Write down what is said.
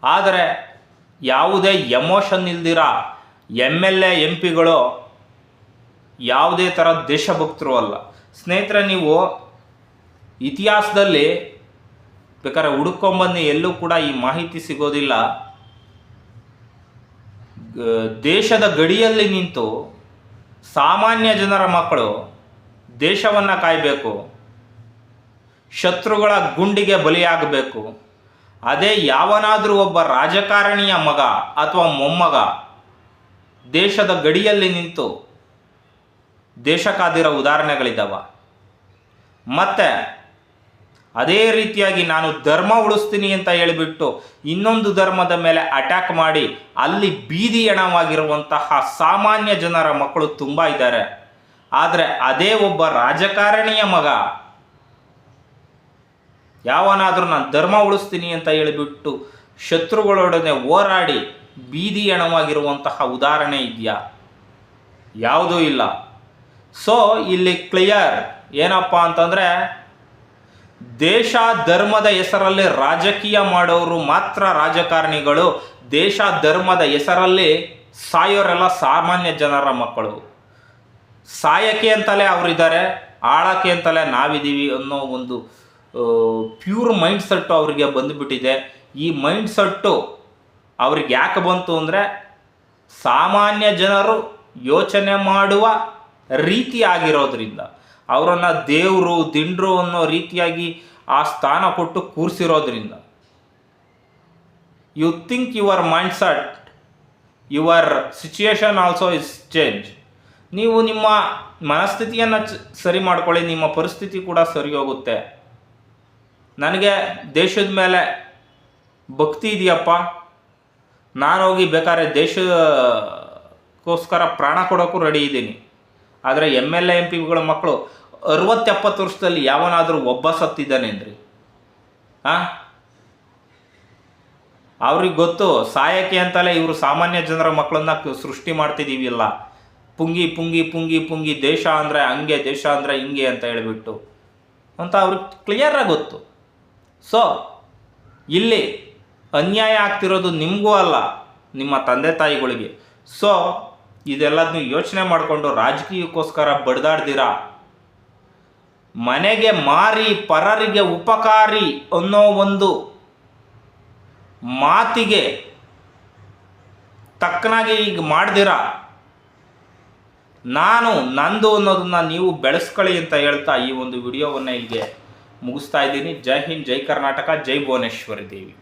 ಆದರೆ ಯಾವುದೇ ಎಮೋಷನ್ ಇಲ್ದಿರ MLA MP ಗಳು ಯಾವುದೇ ಥರ ದೇಶಭಕ್ತರು ಅಲ್ಲ. ಸ್ನೇಹಿತರೆ, ನೀವು ಇತಿಹಾಸದಲ್ಲಿ ಬೇಕಾದ್ರೆ ಹುಡುಕೊಂಬಂದು ಎಲ್ಲೂ ಕೂಡ ಈ ಮಾಹಿತಿ ಸಿಗೋದಿಲ್ಲ. ದೇಶದ ಗಡಿಯಲ್ಲಿ ನಿಂತು ಸಾಮಾನ್ಯ ಜನರ ಮಕ್ಕಳು ದೇಶವನ್ನು ಕಾಯಬೇಕು, ಶತ್ರುಗಳ ಗುಂಡಿಗೆ ಬಲಿಯಾಗಬೇಕು. ಅದೇ ಯಾವನಾದರೂ ಒಬ್ಬ ರಾಜಕಾರಣಿಯ ಮಗ ಅಥವಾ ಮೊಮ್ಮಗ ದೇಶದ ಗಡಿಯಲ್ಲಿ ನಿಂತು ದೇಶ ಕಾದಿರೋ ಉದಾಹರಣೆಗಳಿದ್ದಾವೆ. ಮತ್ತು ಅದೇ ರೀತಿಯಾಗಿ ನಾನು ಧರ್ಮ ಉಳಿಸ್ತೀನಿ ಅಂತ ಹೇಳಿಬಿಟ್ಟು ಇನ್ನೊಂದು ಧರ್ಮದ ಮೇಲೆ ಅಟ್ಯಾಕ್ ಮಾಡಿ ಅಲ್ಲಿ ಬೀದಿ ಹೆಣವಾಗಿರುವಂತಹ ಸಾಮಾನ್ಯ ಜನರ ಮಕ್ಕಳು ತುಂಬ ಇದ್ದಾರೆ. ಆದರೆ ಅದೇ ಒಬ್ಬ ರಾಜಕಾರಣಿಯ ಮಗ ಯಾವನಾದರೂ ನಾನು ಧರ್ಮ ಉಳಿಸ್ತೀನಿ ಅಂತ ಹೇಳಿಬಿಟ್ಟು ಶತ್ರುಗಳೊಡನೆ ಹೋರಾಡಿ ಬೀದಿ ಹೆಣವಾಗಿರುವಂತಹ ಉದಾಹರಣೆ ಇದೆಯಾ? ಯಾವುದೂ ಇಲ್ಲ. ಸೊ ಇಲ್ಲಿ ಕ್ಲಿಯರ್ ಏನಪ್ಪ ಅಂತಂದರೆ, ದೇಶ ಧರ್ಮದ ಹೆಸರಲ್ಲಿ ರಾಜಕೀಯ ಮಾಡೋರು ಮಾತ್ರ ರಾಜಕಾರಣಿಗಳು. ದೇಶ ಧರ್ಮದ ಹೆಸರಲ್ಲಿ ಸಾಯೋರೆಲ್ಲ ಸಾಮಾನ್ಯ ಜನರ ಮಕ್ಕಳು. ಸಾಯಕ್ಕೆ ಅಂತಲೇ ಅವರಿದ್ದಾರೆ, ಆಳಕ್ಕೆ ಅಂತಲೇ ನಾವಿದ್ದೀವಿ ಅನ್ನೋ ಒಂದು ಪ್ಯೂರ್ ಮೈಂಡ್ ಸೆಟ್ಟು ಅವರಿಗೆ ಬಂದುಬಿಟ್ಟಿದೆ. ಈ ಮೈಂಡ್ ಸೆಟ್ಟು ಅವ್ರಿಗೆ ಯಾಕೆ ಬಂತು ಅಂದರೆ, ಸಾಮಾನ್ಯ ಜನರು ಯೋಚನೆ ಮಾಡುವ ರೀತಿ ಆಗಿರೋದ್ರಿಂದ, ಅವರನ್ನು ದೇವರು ದಿಂಡ್ರು ಅನ್ನೋ ರೀತಿಯಾಗಿ ಆ ಸ್ಥಾನ ಕೊಟ್ಟು ಕೂರಿಸಿರೋದ್ರಿಂದ. You think your mind set, your situation also is change. ನೀವು ನಿಮ್ಮ ಮನಸ್ಥಿತಿಯನ್ನು ಸರಿ ಮಾಡ್ಕೊಳ್ಳಿ, ನಿಮ್ಮ ಪರಿಸ್ಥಿತಿ ಕೂಡ ಸರಿ ಹೋಗುತ್ತೆ. ನನಗೆ ದೇಶದ ಮೇಲೆ ಭಕ್ತಿ ಇದೆಯಪ್ಪ, ನಾನು ಹೋಗಿ ಬೇಕಾದ್ರೆ ದೇಶಕ್ಕೋಸ್ಕರ ಪ್ರಾಣ ಕೊಡೋಕ್ಕೂ ರೆಡಿ ಇದ್ದೀನಿ. ಆದರೆ MLA MP ಗಳ ಮಕ್ಕಳು 60-70 ವರ್ಷದಲ್ಲಿ ಯಾವನಾದರೂ ಒಬ್ಬ ಸತ್ತಿದ್ದಾನೆ ಅಂದ್ರಿ? ಅವ್ರಿಗೆ ಗೊತ್ತು ಸಾಯಕ್ಕೆ ಅಂತಲೇ ಇವರು ಸಾಮಾನ್ಯ ಜನರ ಮಕ್ಕಳನ್ನ ಸೃಷ್ಟಿ ಮಾಡ್ತಿದ್ದೀವಿಲ್ಲ. ಪುಂಗಿ ಪುಂಗಿ ಪುಂಗಿ ಪುಂಗಿ ದೇಶ ಅಂದರೆ ಹಂಗೆ, ದೇಶ ಅಂದರೆ ಹಿಂಗೆ ಅಂತ ಹೇಳಿಬಿಟ್ಟು ಅಂತ ಅವ್ರಿಗೆ ಕ್ಲಿಯರಾಗಿ ಗೊತ್ತು. ಸೊ ಇಲ್ಲಿ ಅನ್ಯಾಯ ಆಗ್ತಿರೋದು ನಿಮಗೂ ಅಲ್ಲ, ನಿಮ್ಮ ತಂದೆ ತಾಯಿಗಳಿಗೆ. ಸೊ ಇದೆಲ್ಲದನ್ನು ಯೋಚನೆ ಮಾಡಿಕೊಂಡು ರಾಜಕೀಯಕ್ಕೋಸ್ಕರ ಬಡ್ದಾಡ್ದಿರ, ಮನೆಗೆ ಮಾರಿ ಪರರಿಗೆ ಉಪಕಾರಿ ಅನ್ನೋ ಒಂದು ಮಾತಿಗೆ ತಕ್ಕನಾಗಿ ಈಗ ಮಾಡ್ದಿರ, ನಾನು ನಂದು ಅನ್ನೋದನ್ನ ನೀವು ಬೆಳೆಸ್ಕೊಳ್ಳಿ ಅಂತ ಹೇಳ್ತಾ ಈ ಒಂದು ವಿಡಿಯೋವನ್ನು ಇಲ್ಲಿಗೆ ಮುಗಿಸ್ತಾ ಇದ್ದೀನಿ. ಜೈ ಹಿಂದ್, ಜೈ ಕರ್ನಾಟಕ, ಜೈ ಭುವನೇಶ್ವರಿ ದೇವಿ.